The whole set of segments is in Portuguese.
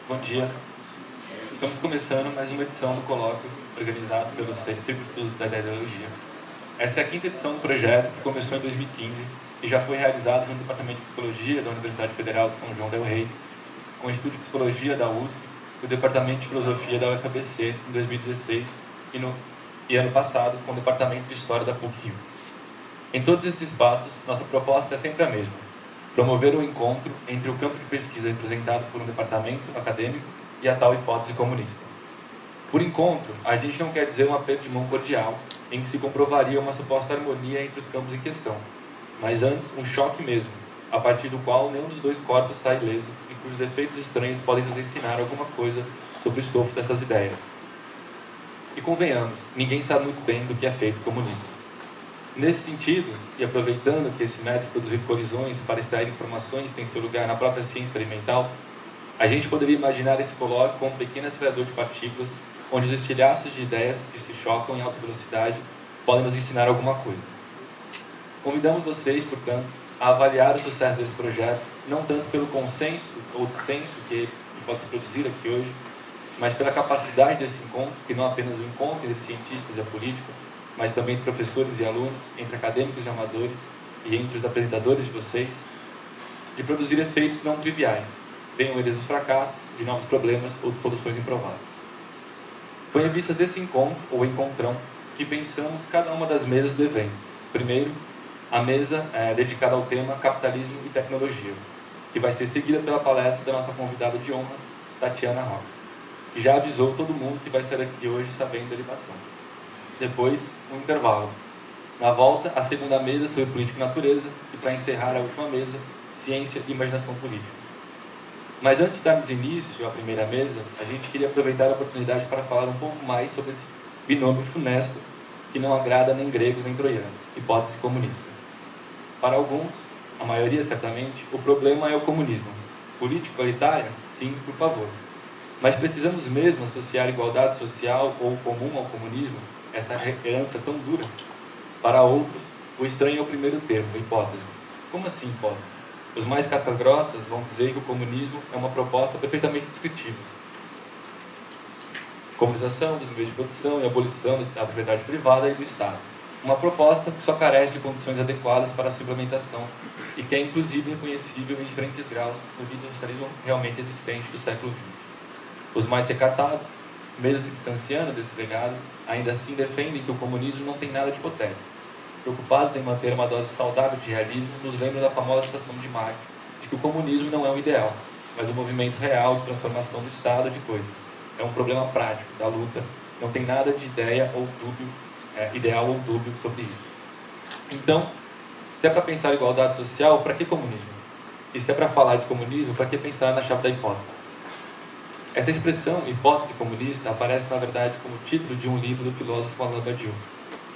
Bom dia. Estamos começando mais uma edição do colóquio organizado pelo Círculo de Estudos da Ideologia. Essa é a quinta edição do projeto, que começou em 2015 e já foi realizado no Departamento de Psicologia da Universidade Federal de São João del Rei, com o Instituto de Psicologia da USP e o Departamento de Filosofia da UFABC em 2016 e ano passado com o Departamento de História da PUC-Rio. Em todos esses espaços, nossa proposta é sempre a mesma: promover o encontro entre o campo de pesquisa representado por um departamento acadêmico e a tal hipótese comunista. Por encontro, a gente não quer dizer um aperto de mão cordial em que se comprovaria uma suposta harmonia entre os campos em questão, mas antes um choque mesmo, a partir do qual nenhum dos dois corpos sai ileso e cujos efeitos estranhos podem nos ensinar alguma coisa sobre o estofo dessas ideias. E convenhamos, ninguém sabe muito bem do que é feito comunismo. Nesse sentido, e aproveitando que esse método de produzir colisões para extrair informações tem seu lugar na própria ciência experimental, a gente poderia imaginar esse colóquio como um pequeno acelerador de partículas, onde os estilhaços de ideias que se chocam em alta velocidade podem nos ensinar alguma coisa. Convidamos vocês, portanto, a avaliar o sucesso desse projeto, não tanto pelo consenso ou dissenso que pode se produzir aqui hoje, mas pela capacidade desse encontro, que não apenas o encontro entre cientistas e a política, mas também entre professores e alunos, entre acadêmicos e amadores e entre os apresentadores de vocês, de produzir efeitos não triviais, venham eles dos fracassos, de novos problemas ou de soluções improváveis. Foi em vistas desse encontro, ou encontrão, que pensamos cada uma das mesas do evento. Primeiro, a mesa dedicada ao tema Capitalismo e Tecnologia, que vai ser seguida pela palestra da nossa convidada de honra, Tatiana Rocha, que já avisou todo mundo que vai sair aqui hoje sabendo da ligação. Depois, um intervalo. Na volta, a segunda mesa sobre política e natureza e, para encerrar a última mesa, ciência e imaginação política. Mas antes de darmos início à primeira mesa, a gente queria aproveitar a oportunidade para falar um pouco mais sobre esse binômio funesto que não agrada nem gregos nem troianos, hipótese comunista. Para alguns, a maioria certamente, o problema é o comunismo. Política igualitária? Sim, por favor. Mas precisamos mesmo associar igualdade social ou comum ao comunismo? Essa herança tão dura? Para outros, o estranho é o primeiro termo, hipótese. Como assim hipótese? Os mais cascas grossas vão dizer que o comunismo é uma proposta perfeitamente descritível. Comunização dos meios de produção e abolição da propriedade privada e do Estado. Uma proposta que só carece de condições adequadas para a sua implementação e que é inclusive reconhecível em diferentes graus no dito socialismo realmente existente do século XX. Os mais recatados, mesmo se distanciando desse legado, ainda assim defendem que o comunismo não tem nada de hipotético. Preocupados em manter uma dose saudável de realismo, nos lembram da famosa citação de Marx, de que o comunismo não é um ideal, mas um movimento real de transformação do estado de coisas. É um problema prático da luta, não tem nada de ideal ou dúbio sobre isso. Então, se é para pensar em igualdade social, para que comunismo? E se é para falar de comunismo, para que pensar na chave da hipótese? Essa expressão, hipótese comunista, aparece na verdade como título de um livro do filósofo Alain Badiou.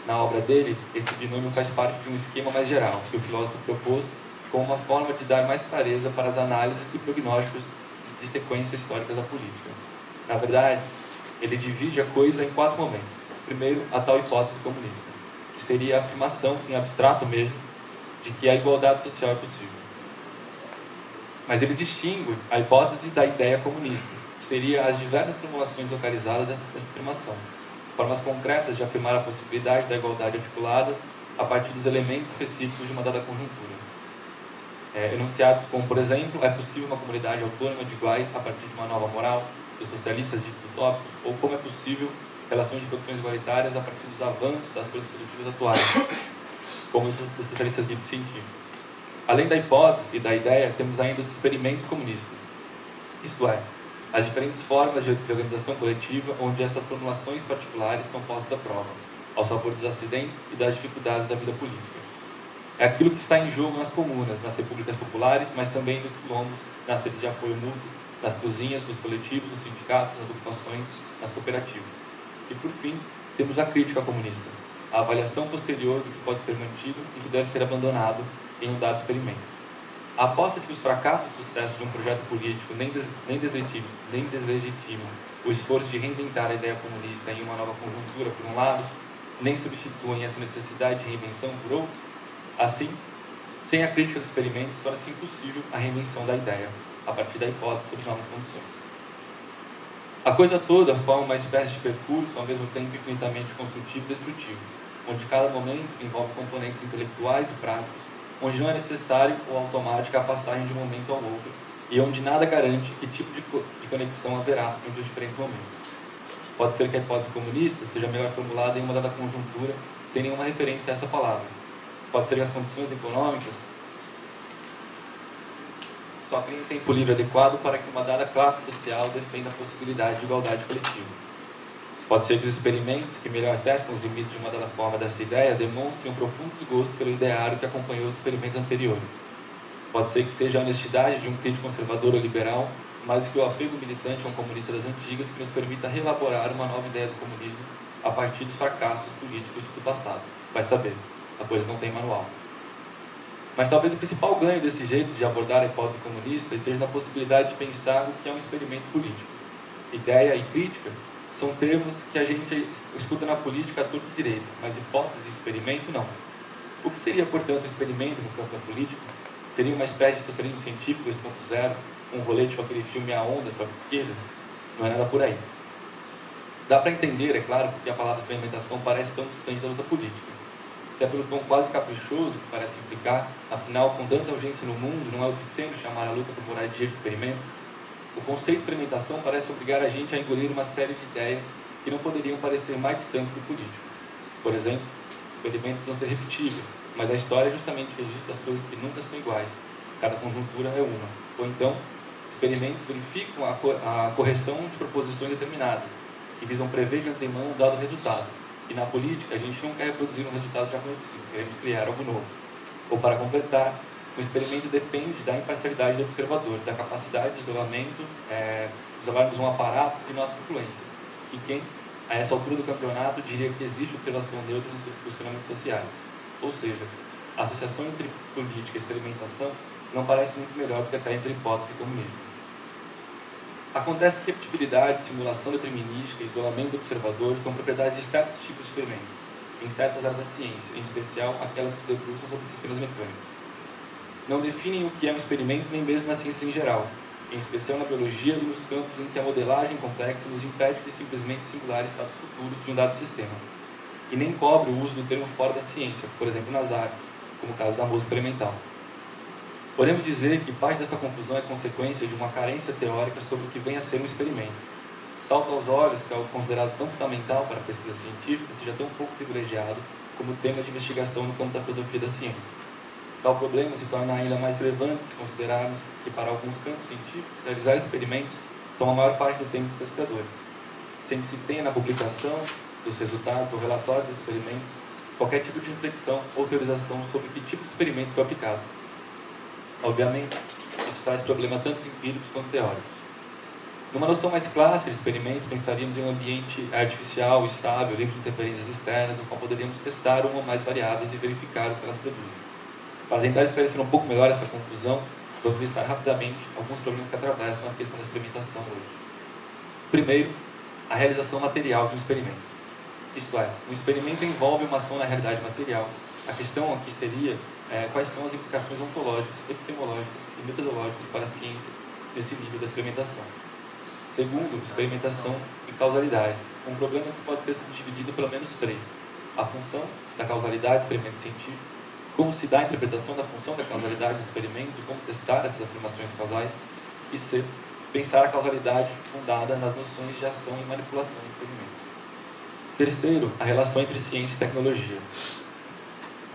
Na obra dele, esse binômio faz parte de um esquema mais geral, que o filósofo propôs como uma forma de dar mais clareza para as análises e prognósticos de sequências históricas da política. Na verdade, ele divide a coisa em 4 momentos. Primeiro, a tal hipótese comunista, que seria a afirmação, em abstrato mesmo, de que a igualdade social é possível. Mas ele distingue a hipótese da ideia comunista, que seria as diversas formulações localizadas dessa afirmação, formas concretas de afirmar a possibilidade da igualdade articuladas a partir dos elementos específicos de uma dada conjuntura. Enunciados como, por exemplo, é possível uma comunidade autônoma de iguais a partir de uma nova moral, dos socialistas ditos utópicos, ou como é possível relações de produções igualitárias a partir dos avanços das forças produtivas atuais, como dos socialistas ditos científicos. Além da hipótese e da ideia, temos ainda os experimentos comunistas, isto é, as diferentes formas de organização coletiva onde essas formulações particulares são postas à prova, ao sabor dos acidentes e das dificuldades da vida política. É aquilo que está em jogo nas comunas, nas repúblicas populares, mas também nos quilombos, nas redes de apoio mútuo, nas cozinhas, nos coletivos, nos sindicatos, nas ocupações, nas cooperativas. E, por fim, temos a crítica comunista, a avaliação posterior do que pode ser mantido e que deve ser abandonado em um dado experimento. A aposta de que os fracassos e sucessos de um projeto político nem deslegitimam o esforço de reinventar a ideia comunista em uma nova conjuntura, por um lado, nem substituem essa necessidade de reinvenção por outro. Assim, sem a crítica dos experimentos, torna-se impossível a reinvenção da ideia, a partir da hipótese sobre novas condições. A coisa toda forma uma espécie de percurso, ao mesmo tempo infinitamente construtivo e destrutivo, onde cada momento envolve componentes intelectuais e práticos, onde não é necessário ou automática a passagem de um momento ao outro, e onde nada garante que tipo de conexão haverá entre os diferentes momentos. Pode ser que a hipótese comunista seja melhor formulada em uma dada conjuntura, sem nenhuma referência a essa palavra. Pode ser que as condições econômicas só criem tempo livre adequado para que uma dada classe social defenda a possibilidade de igualdade coletiva. Pode ser que os experimentos que melhor testam os limites de uma dada forma dessa ideia demonstrem um profundo desgosto pelo ideário que acompanhou os experimentos anteriores. Pode ser que seja a honestidade de um crítico conservador ou liberal, mais que o apego militante a um comunista das antigas que nos permita reelaborar uma nova ideia do comunismo a partir dos fracassos políticos do passado. Vai saber, a coisa não tem manual. Mas talvez o principal ganho desse jeito de abordar a hipótese comunista esteja na possibilidade de pensar o que é um experimento político. Ideia e crítica são termos que a gente escuta na política a torto e direito, mas hipótese e experimento não. O que seria, portanto, um experimento no campo da política? Seria uma espécie de socialismo científico 2.0, um rolete com aquele filme A Onda, só que esquerda? Não é nada por aí. Dá para entender, é claro, porque a palavra experimentação parece tão distante da luta política. Se é pelo tom quase caprichoso que parece implicar, afinal, com tanta urgência no mundo, não é obsceno chamar a luta por moradia de experimento? O conceito de experimentação parece obrigar a gente a engolir uma série de ideias que não poderiam parecer mais distantes do político. Por exemplo, experimentos precisam ser repetíveis, mas a história é justamente o registro das coisas que nunca são iguais. Cada conjuntura é uma. Ou então, experimentos verificam a correção de proposições determinadas, que visam prever de antemão um dado resultado. E na política, a gente não quer reproduzir um resultado já conhecido, queremos criar algo novo. Ou para completar, o experimento depende da imparcialidade do observador, da capacidade de isolamento, isolarmos um aparato de nossa influência. E quem, a essa altura do campeonato, diria que existe observação neutra dos fenômenos sociais. Ou seja, a associação entre política e experimentação não parece muito melhor do que aquela entre hipótese e comunismo. Acontece que repetibilidade, simulação determinística e isolamento do observador são propriedades de certos tipos de experimentos, em certas áreas da ciência, em especial aquelas que se debruçam sobre sistemas mecânicos. Não definem o que é um experimento nem mesmo nas ciências em geral, em especial na biologia e nos campos em que a modelagem complexa nos impede de simplesmente simular estados futuros de um dado sistema. E nem cobre o uso do termo fora da ciência, por exemplo nas artes, como o caso da música experimental. Podemos dizer que parte dessa confusão é consequência de uma carência teórica sobre o que vem a ser um experimento. Salta aos olhos que algo considerado tão fundamental para a pesquisa científica seja tão pouco privilegiado como tema de investigação no campo da filosofia da ciência. Tal problema se torna ainda mais relevante se considerarmos que, para alguns campos científicos, realizar experimentos toma a maior parte do tempo dos pesquisadores, sem que se tenha na publicação dos resultados ou relatório dos experimentos qualquer tipo de reflexão ou teorização sobre que tipo de experimento foi aplicado. Obviamente, isso traz problemas tanto empíricos quanto teóricos. Numa noção mais clássica de experimento, pensaríamos em um ambiente artificial, estável, livre de interferências externas, no qual poderíamos testar uma ou mais variáveis e verificar o que elas produzem. Para tentar esclarecer um pouco melhor essa confusão, vamos listar rapidamente alguns problemas que atravessam a questão da experimentação hoje. Primeiro, a realização material de um experimento. Isto é, um experimento envolve uma ação na realidade material. A questão aqui seria quais são as implicações ontológicas, epistemológicas e metodológicas para as ciências nesse nível da experimentação. Segundo, experimentação e causalidade, um problema que pode ser subdividido em pelo menos três: a função da causalidade do experimento científico, como se dá a interpretação da função da causalidade dos experimentos e como testar essas afirmações causais, e C, pensar a causalidade fundada nas noções de ação e manipulação do experimento. Terceiro, a relação entre ciência e tecnologia.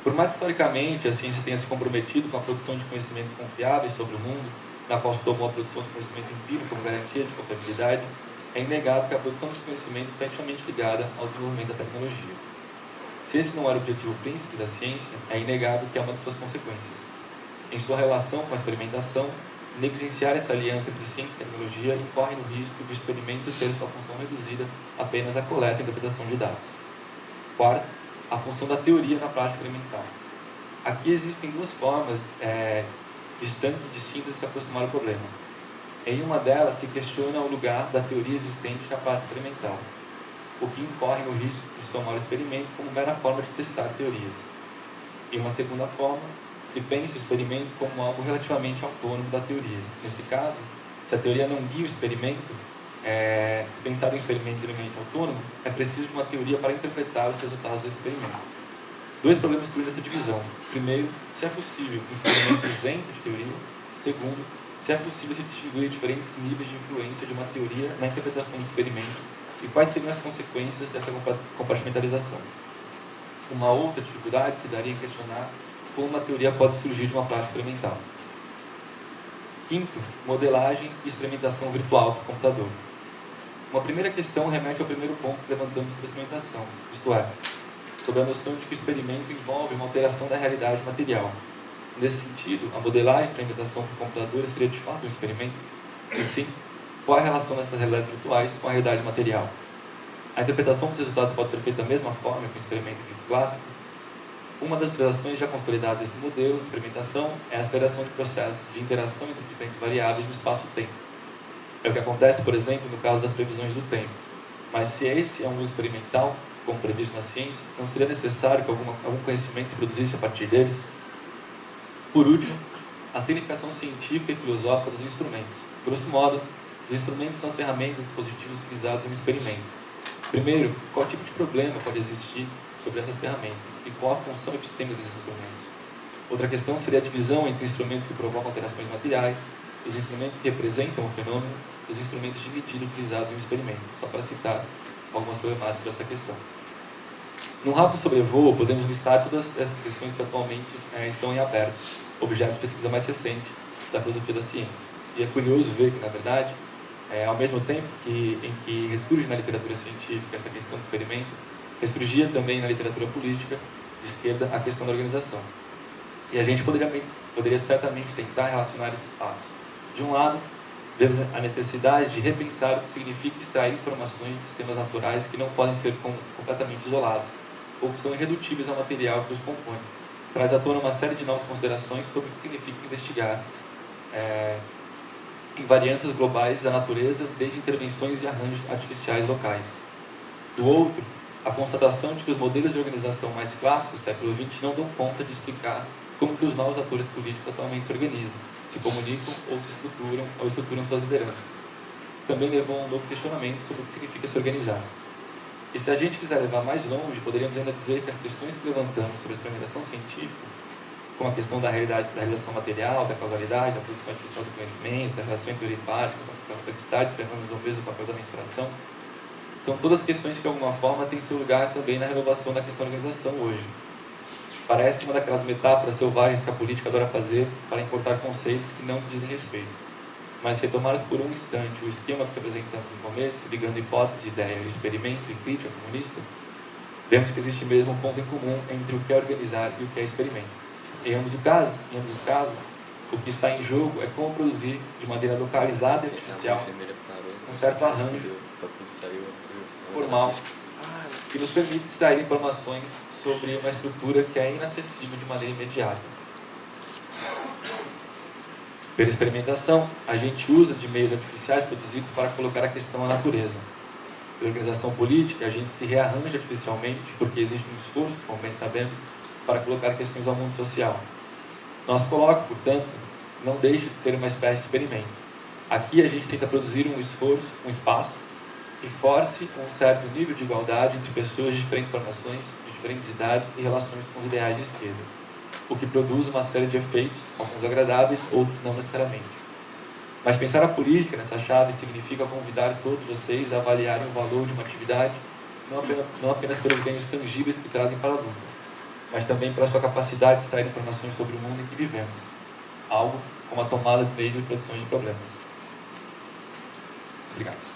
Por mais que historicamente a ciência tenha se comprometido com a produção de conhecimentos confiáveis sobre o mundo, na qual se tomou a produção de conhecimento empírico como garantia de confiabilidade, é inegável que a produção dos conhecimentos está intimamente ligada ao desenvolvimento da tecnologia. Se esse não era o objetivo príncipe da ciência, é inegável que é uma de suas consequências. Em sua relação com a experimentação, negligenciar essa aliança entre ciência e tecnologia incorre no risco de o experimento ter sua função reduzida apenas à coleta e interpretação de dados. Quarto, a função da teoria na prática experimental. Aqui existem duas formas distantes e distintas de se aproximar do problema. Em uma delas, se questiona o lugar da teoria existente na prática experimental, o que incorre no risco de se tomar o experimento como mera forma de testar teorias. Em uma segunda forma, se pensa o experimento como algo relativamente autônomo da teoria. Nesse caso, se a teoria não guia o experimento, dispensar um experimento minimamente autônomo, é preciso de uma teoria para interpretar os resultados desse experimento. Dois problemas surgem dessa divisão. Primeiro, se é possível um experimento isento de teoria. Segundo, se é possível se distinguir diferentes níveis de influência de uma teoria na interpretação do experimento e quais seriam as consequências dessa compartimentalização. Uma outra dificuldade se daria em questionar como uma teoria pode surgir de uma prática experimental. Quinto, modelagem e experimentação virtual por computador. Uma primeira questão remete ao primeiro ponto que levantamos sobre a experimentação, isto é, sobre a noção de que o experimento envolve uma alteração da realidade material. Nesse sentido, a modelagem e experimentação por computador seria de fato um experimento? E sim, qual é a relação dessas realidades virtuais com a realidade material? A interpretação dos resultados pode ser feita da mesma forma que o experimento dito clássico? Uma das alterações já consolidadas desse modelo de experimentação é a aceleração de processos de interação entre diferentes variáveis no espaço-tempo. É o que acontece, por exemplo, no caso das previsões do tempo. Mas se esse é um uso experimental, como previsto na ciência, não seria necessário que algum conhecimento se produzisse a partir deles? Por último, a significação científica e filosófica dos instrumentos. Grosso modo, os instrumentos são as ferramentas e dispositivos utilizados em um experimento. Primeiro, qual tipo de problema pode existir sobre essas ferramentas e qual a função epistêmica desses instrumentos? Outra questão seria a divisão entre instrumentos que provocam alterações materiais, os instrumentos que representam o fenômeno e os instrumentos de medida utilizados em um experimento, só para citar algumas problemáticas sobre essa questão. Num rápido sobrevoo, podemos listar todas essas questões que atualmente estão em aberto, objeto de pesquisa mais recente da filosofia da ciência. E é curioso ver que, na verdade, ao mesmo tempo em que ressurge na literatura científica essa questão do experimento, ressurgia também na literatura política de esquerda a questão da organização. E a gente poderia certamente tentar relacionar esses fatos. De um lado, vemos a necessidade de repensar o que significa extrair informações de sistemas naturais que não podem ser completamente isolados, ou que são irredutíveis ao material que os compõe. Traz à tona uma série de novas considerações sobre o que significa investigar invariâncias globais da natureza, desde intervenções e arranjos artificiais locais. Do outro, a constatação de que os modelos de organização mais clássicos do século XX não dão conta de explicar como que os novos atores políticos atualmente se organizam, se comunicam ou estruturam suas lideranças. Também levou a um novo questionamento sobre o que significa se organizar. E se a gente quiser levar mais longe, poderíamos ainda dizer que as questões que levantamos sobre a experimentação científica, como a questão da realização material, da causalidade, da produção artificial do conhecimento, da relação entre empática, da complexidade de fenômenos ou mesmo do papel da mensuração, são todas questões que, de alguma forma, têm seu lugar também na renovação da questão da organização hoje. Parece uma daquelas metáforas selvagens que a política adora fazer para importar conceitos que não dizem respeito. Mas se retomarmos por um instante o esquema que apresentamos no começo, ligando hipótese, ideia, experimento e crítica comunista, vemos que existe mesmo um ponto em comum entre o que é organizar e o que é experimento. Em ambos os casos, o que está em jogo é como produzir de maneira localizada e artificial um certo arranjo formal que nos permite extrair informações sobre uma estrutura que é inacessível de maneira imediata. Pela experimentação, a gente usa de meios artificiais produzidos para colocar a questão à natureza. Pela organização política, a gente se rearranja artificialmente porque existe um esforço, como bem sabemos, para colocar questões ao mundo social. Nosso colóquio, portanto, não deixa de ser uma espécie de experimento. Aqui a gente tenta produzir um espaço que force um certo nível de igualdade entre pessoas de diferentes formações, de diferentes idades e relações com os ideais de esquerda, o que produz uma série de efeitos, alguns agradáveis, outros não necessariamente. Mas pensar a política nessa chave significa convidar todos vocês a avaliarem o valor de uma atividade não apenas pelos ganhos tangíveis que trazem para a luta, mas também pela sua capacidade de extrair informações sobre o mundo em que vivemos, algo como a tomada de meio de produções de problemas. Obrigado.